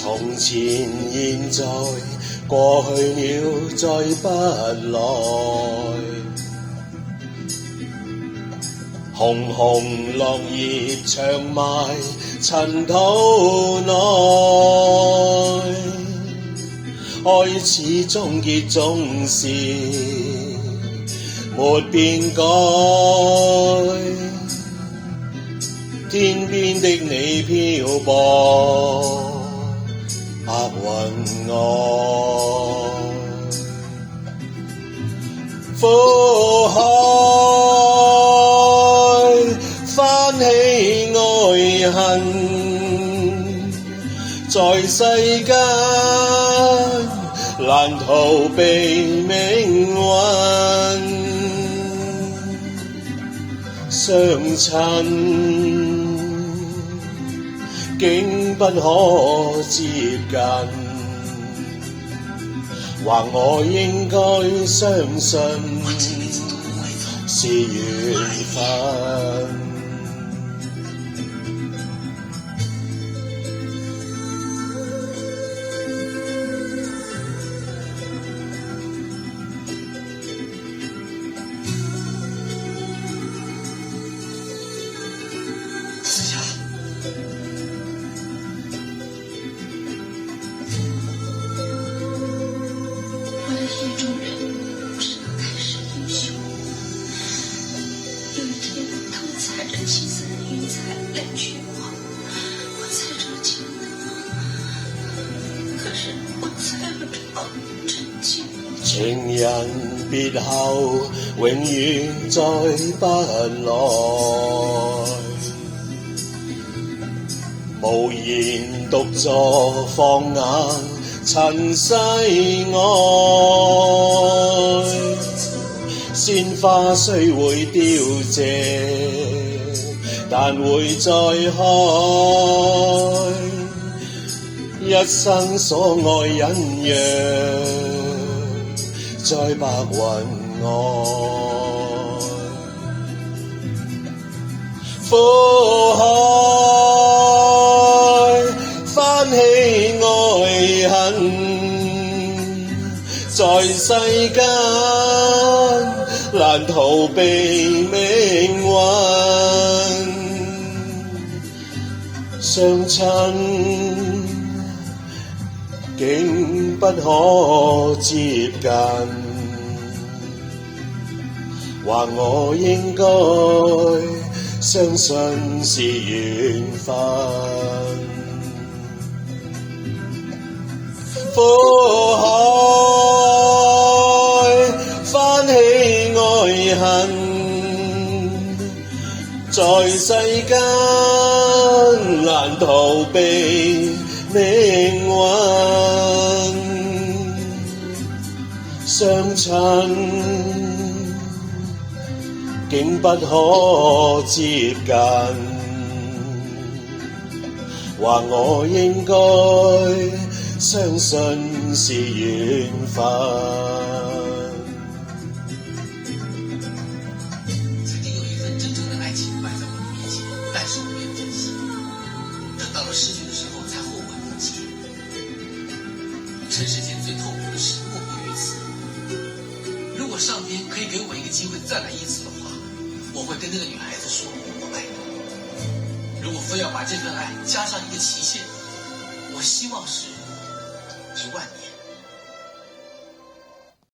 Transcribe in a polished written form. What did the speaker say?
從前現在過去了再不來，紅紅落葉長埋塵土內，開始終結總是沒變改，天邊的你漂泊白雲外，苦海翻起愛恨，在世間難逃避命運，相親竟不可接近，或我應該相信是緣分。意中人只能开始英雄。有一天，他们踩着七色的云彩来娶我，我踩着了情可是我踩了真情。情人別後，永遠再不來，無言獨坐放眼塵世外，鮮花雖會凋謝，但會再開，一生所愛隱約在白雲外，苦海翻起愛恨，在世間難逃避命運，相親竟不可接近，或我應該相信是緣分。苦海翻起愛恨，在世間難逃避命運，相親竟不可接近，或我應該相信是緣分。曾經有一份真正的愛情擺在我的面前，但是我沒有珍惜，等到了失去的時候才後悔莫及。塵世間最痛苦的事莫過於此。如果上天可以給我一個機會再來一次的話，我會跟那個女孩子說我愛她。如果非要把這份愛加上一個期限，我希望是10000年。